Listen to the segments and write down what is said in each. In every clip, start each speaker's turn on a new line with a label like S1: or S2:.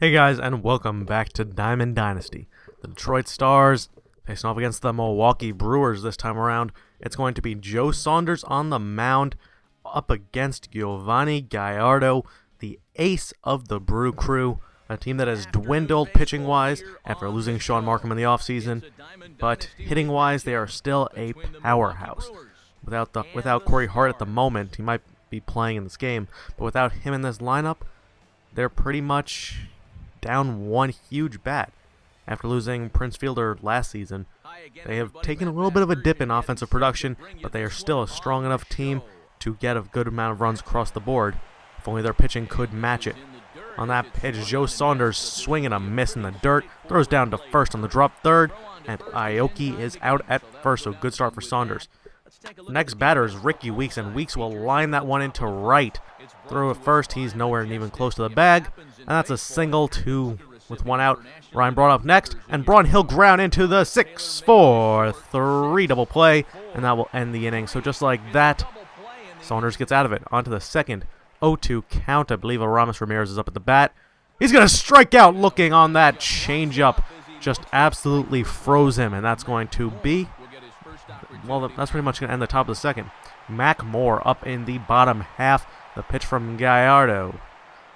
S1: Hey guys, and welcome back to Diamond Dynasty. The Detroit Stars facing off against the Milwaukee Brewers this time around. It's going to be Joe Saunders on the mound up against Giovanni Gallardo, the ace of the Brew Crew, a team that has dwindled pitching-wise after losing Sean Markham in the offseason, but hitting-wise they are still a powerhouse. Without Corey Hart at the moment, he might be playing in this game, but without him in this lineup, they're pretty much down one huge bat. After losing Prince Fielder last season, they have taken a little bit of a dip in offensive production, but they are still a strong enough team to get a good amount of runs across the board, if only their pitching could match it. On that pitch, Joe Saunders swinging a miss in the dirt, throws down to first on the drop third, and Aoki is out at first, so good start for Saunders. Next batter is Ricky Weeks, and Weeks will line that one into right. Throw at first, he's nowhere even close to the bag, and that's a single with one out. Ryan Braun up next, and Braun he'll ground into the 6-4-3 double play, and that will end the inning. So just like that, Saunders gets out of it. On to the second 0-2 count. I believe Aramis Ramirez is up at the bat. He's going to strike out looking on that changeup. Just absolutely froze him, and that's going to be, well, that's pretty much going to end the top of the second. Mac Moore up in the bottom half. The pitch from Gallardo.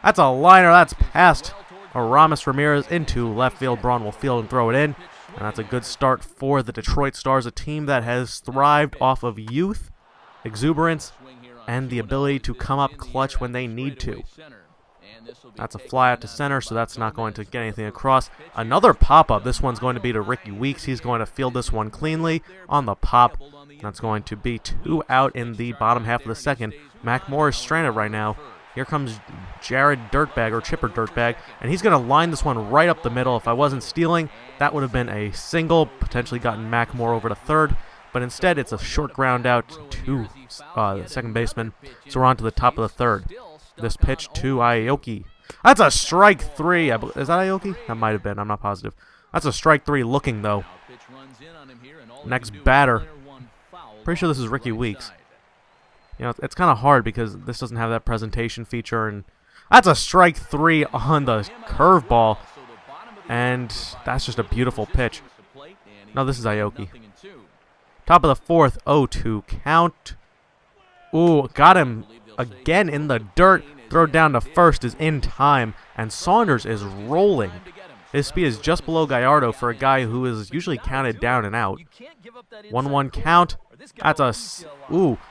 S1: That's a liner. That's past Aramis Ramirez into left field. Braun will field and throw it in. And that's a good start for the Detroit Stars, a team that has thrived off of youth, exuberance, and the ability to come up clutch when they need to. That's a fly out to center, so that's not going to get anything across. Another pop-up. This one's going to be to Ricky Weeks. He's going to field this one cleanly on the pop. That's going to be 2 out in the bottom half of the second. Mac Moore is stranded right now. Here comes Jared Dirtbag, or Chipper Dirtbag, and he's going to line this one right up the middle. If I wasn't stealing, that would have been a single, potentially gotten Mac Moore over to third, but instead it's a short ground out to the second baseman. So we're on to the top of the third. This pitch to Aoki. That's a strike three. Is that Aoki? That might have been. I'm not positive. That's a strike three looking, though. Next batter. Pretty sure this is Ricky Weeks. You know, it's kind of hard because this doesn't have that presentation feature, and that's a strike three on the curveball, and that's just a beautiful pitch. No, this is Aoki. Top of the fourth, 0-2 count. Ooh, got him again in the dirt. Throw down to first is in time, and Saunders is rolling. His speed is just below Gallardo for a guy who is usually counted down and out. 1-1 count. That's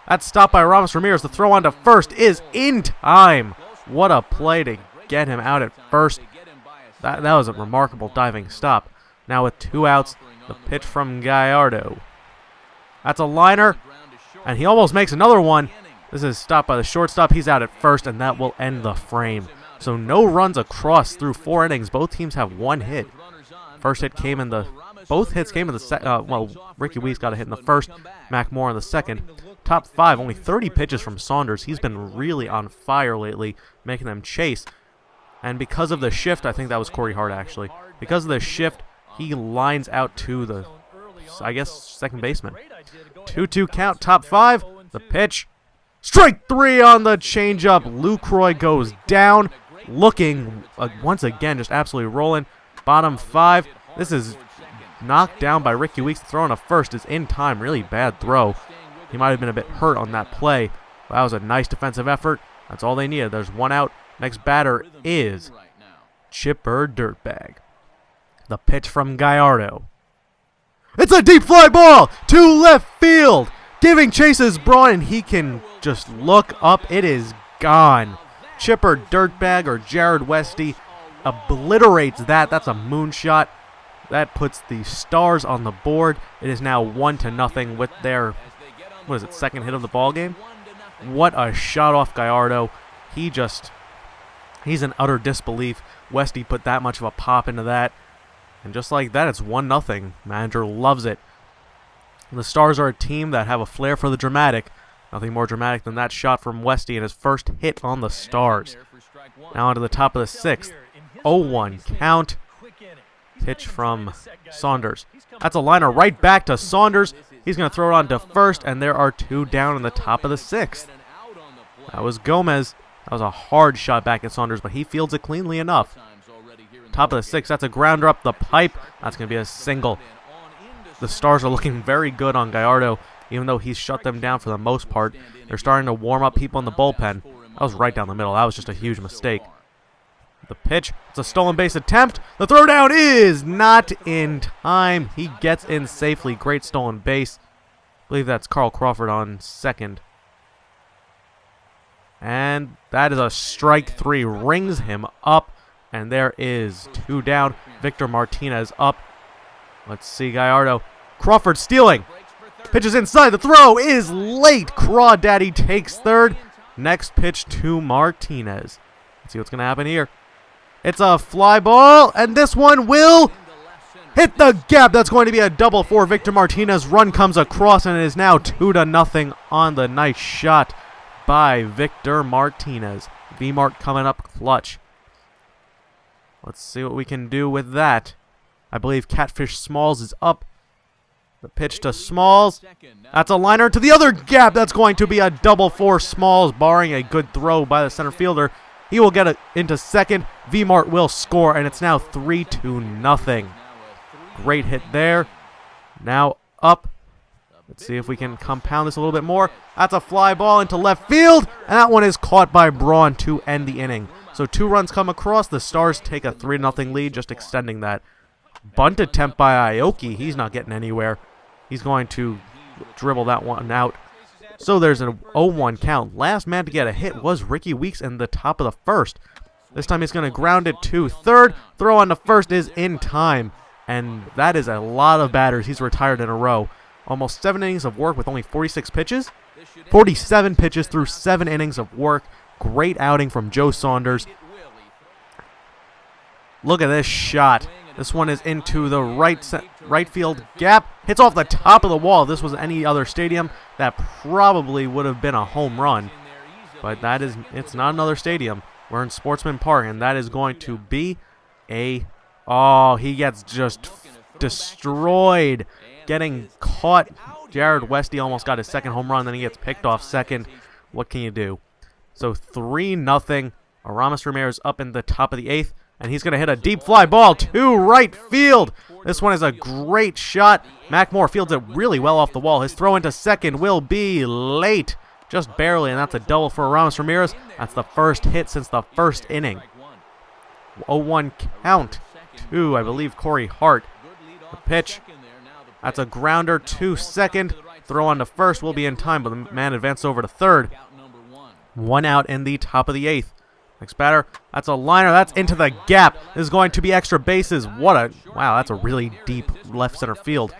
S1: that's stopped by Aramis Ramirez. The throw on to first is in time. What a play to get him out at first. That was a remarkable diving stop. Now with 2 outs, the pitch from Gallardo. That's a liner, and he almost makes another one. This is stopped by the shortstop. He's out at first, and that will end the frame. So no runs across through 4 innings. Both teams have 1 hit. First hit came in the... Both hits came in the second. Well, Ricky Weeks got a hit in the first. Mac Moore in the second. Top 5, only 30 pitches from Saunders. He's been really on fire lately, making them chase. And because of the shift, I think that was Corey Hart actually. Because of the shift, he lines out to the, I guess, second baseman. 2-2 count, top 5. The pitch. Strike 3 on the changeup. Lucroy goes down. Looking, once again, just absolutely rolling. Bottom 5. This is knocked down by Ricky Weeks. The throw on a first is in time. Really bad throw. He might have been a bit hurt on that play. That was a nice defensive effort. That's all they needed. There's 1 out. Next batter is Chipper Dirtbag. The pitch from Gallardo. It's a deep fly ball to left field. Giving chases Braun, and he can just look up. It is gone. Chipper Dirtbag, or Jared Westy, obliterates that. That's a moonshot. That puts the Stars on the board. It is now 1-0 with their, second hit of the ball game. What a shot off Gallardo. He's in utter disbelief. Westy put that much of a pop into that. And just like that, it's 1-0. Manager loves it. The Stars are a team that have a flair for the dramatic. Nothing more dramatic than that shot from Westy and his first hit on the Stars. Now onto the top of the 6th. 0-1 count. Pitch from Saunders. That's a liner right back to Saunders. He's going to throw it on to first, and there are 2 down in the top of the 6th. That was Gomez. That was a hard shot back at Saunders, but he fields it cleanly enough. top of the 6th. That's a grounder up the pipe. That's going to be a single. The Stars are looking very good on Gallardo, even though he's shut them down for the most part. They're starting to warm up people in the bullpen. That was right down the middle. That was just a huge mistake. The pitch, it's a stolen base attempt. The throw down is not in time. He gets in safely. Great stolen base. I believe that's Carl Crawford on second. And that is a strike 3. Rings him up. And there is 2 down. Victor Martinez up. Let's see Gallardo. Crawford stealing. Pitches inside. The throw is late. Crawdaddy takes third. Next pitch to Martinez. Let's see what's going to happen here. It's a fly ball, and this one will hit the gap. That's going to be a double for Victor Martinez. Run comes across, and it is now 2-0 on the nice shot by Victor Martinez. V-Mart coming up clutch. Let's see what we can do with that. I believe Catfish Smalls is up. The pitch to Smalls. That's a liner to the other gap. That's going to be a double for Smalls, barring a good throw by the center fielder. He will get it into second. V-Mart will score, and it's now 3-0. Great hit there. Now up. Let's see if we can compound this a little bit more. That's a fly ball into left field, and that one is caught by Braun to end the inning. So 2 runs come across. The Stars take a 3-0 lead, just extending that. Bunt attempt by Aoki. He's not getting anywhere. He's going to dribble that one out. So there's an 0-1 count. Last man to get a hit was Ricky Weeks in the top of the 1st. This time he's going to ground it to third. Throw on to first is in time. And that is a lot of batters he's retired in a row. Almost 7 innings of work with only 46 pitches. 47 pitches through 7 innings of work. Great outing from Joe Saunders. Look at this shot. This one is into the right field gap. Hits off the top of the wall. If this was any other stadium, that probably would have been a home run. But it's not another stadium. We're in Sportsman Park, and that is going to be a... Oh, he gets just destroyed. Getting caught. Jared Westy almost got his second home run, then he gets picked off second. What can you do? So 3-0. Aramis Ramirez up in the top of the 8th. And he's going to hit a deep fly ball to right field. This one is a great shot. Mac Moore fields it really well off the wall. His throw into second will be late. Just barely, and that's a double for Aramis Ramirez. That's the first hit since the 1st inning. 0-1 count to, I believe, Corey Hart. The pitch. That's a grounder to second. Throw on to first will be in time, but the man advanced over to third. 1 out in the top of the 8th. Next batter, that's a liner. That's into the gap. This is going to be extra bases. Wow, that's a really deep left center field.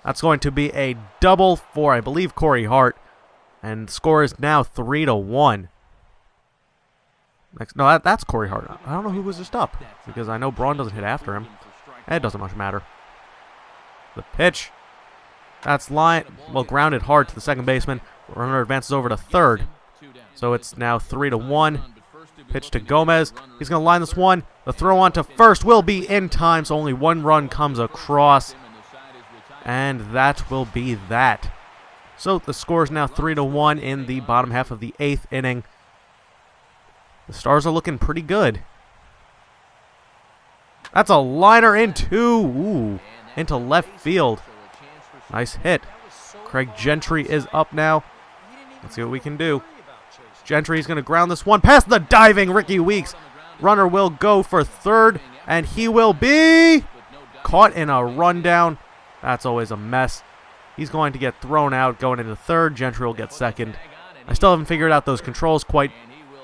S1: That's going to be a double for, I believe, Corey Hart. And the score is now 3-1. That's Corey Hart. I don't know who was just up, because I know Braun doesn't hit after him. It doesn't much matter. The pitch. That's grounded hard to the second baseman. Runner advances over to third. So it's now 3-1. Pitch to Gomez. He's going to line this one. The throw on to first will be in time, so only 1 run comes across. And that will be that. So the score is now 3-1 in the bottom half of the 8th inning. The Stars are looking pretty good. That's a liner into left field. Nice hit. Craig Gentry is up now. Let's see what we can do. Gentry's going to ground this one past the diving Ricky Weeks. Runner will go for third, and he will be caught in a rundown. That's always a mess. He's going to get thrown out going into third. Gentry will get second. I still haven't figured out those controls quite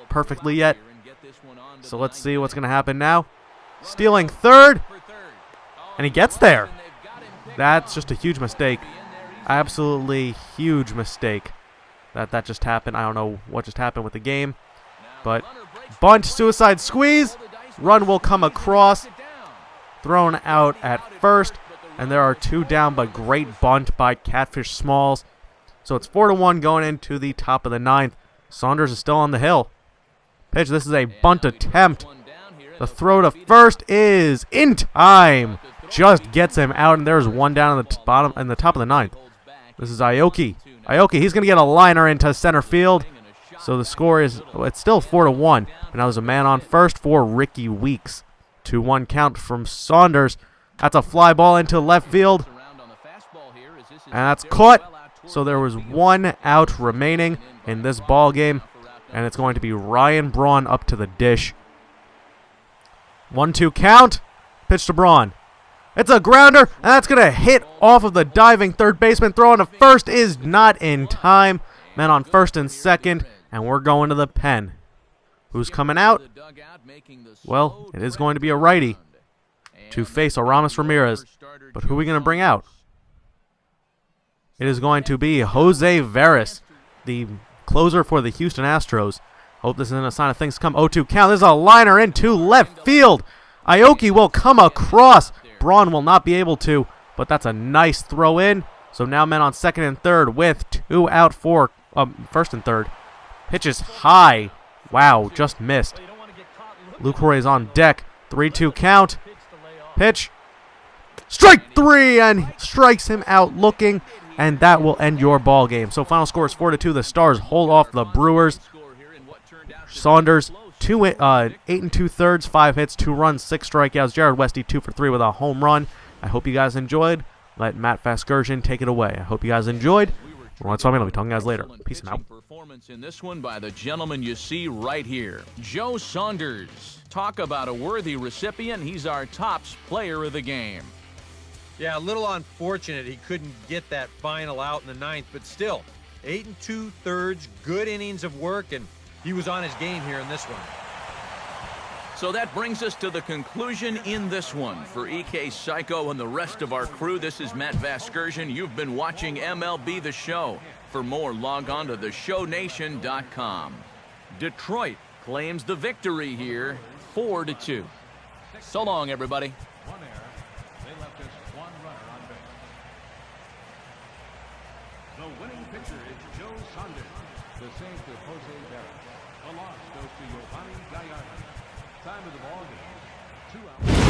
S1: perfectly yet. So let's see what's going to happen now. Stealing third, and he gets there. That's just a huge mistake. Absolutely huge mistake. That just happened. I don't know what just happened with the game. But bunt, suicide squeeze. Run will come across. Thrown out at first. And there are 2 down, but great bunt by Catfish Smalls. So it's 4-1 going into the top of the 9th. Saunders is still on the hill. Pitch, this is a bunt attempt. The throw to first is in time. Just gets him out, and there's 1 down in the top of the 9th. This is Aoki. He's going to get a liner into center field. So the score is, it's still 4-1. But now there's a man on first for Ricky Weeks. 2-1 count from Saunders. That's a fly ball into left field. And that's caught. So there was 1 out remaining in this ball game. And it's going to be Ryan Braun up to the dish. 1-2 count. Pitch to Braun. It's a grounder, and that's going to hit off of the diving third baseman. Throw on to first is not in time. Men on first and second, and we're going to the pen. Who's coming out? Well, it is going to be a righty to face Aramis Ramirez. But who are we going to bring out? It is going to be Jose Veras, the closer for the Houston Astros. Hope this isn't a sign of things to come. 0-2 count. There's a liner into left field. Aoki will come across. Braun will not be able to, but that's a nice throw in. So now men on second and third with 2 out for first and third. Pitch is high. Wow, just missed. Lucroy is on deck. 3-2 count. Pitch. Strike 3, and strikes him out looking, and that will end your ball game. So final score is 4-2. The Stars hold off the Brewers. Saunders 8 2/3, 5 hits, 2 runs, 6 strikeouts. Jared Westy 2 for 3 with a home run. I hope you guys enjoyed. Let Matt Vasgersian take it away. I hope you guys enjoyed. MoonlightSwami, I'll be talking to you guys later. Peace out.
S2: Performance in this one by the gentleman you see right here, Joe Saunders. Talk about a worthy recipient. He's our tops player of the game.
S3: Yeah, a little unfortunate he couldn't get that final out in the 9th, but still, 8 2/3, good innings of work, and he was on his game here in this one.
S2: So that brings us to the conclusion in this one. For EK Psycho and the rest of our crew, this is Matt Vasgersian. You've been watching MLB The Show. For more, log on to theshownation.com. Detroit claims the victory here, 4-2. So long, everybody.
S4: One error. They left us 1 runner on base. The winning pitcher is Joe Saunders. The save to Jose Veras. The loss goes to Giovanni Gallardo. Time of the ball game, 2 outs.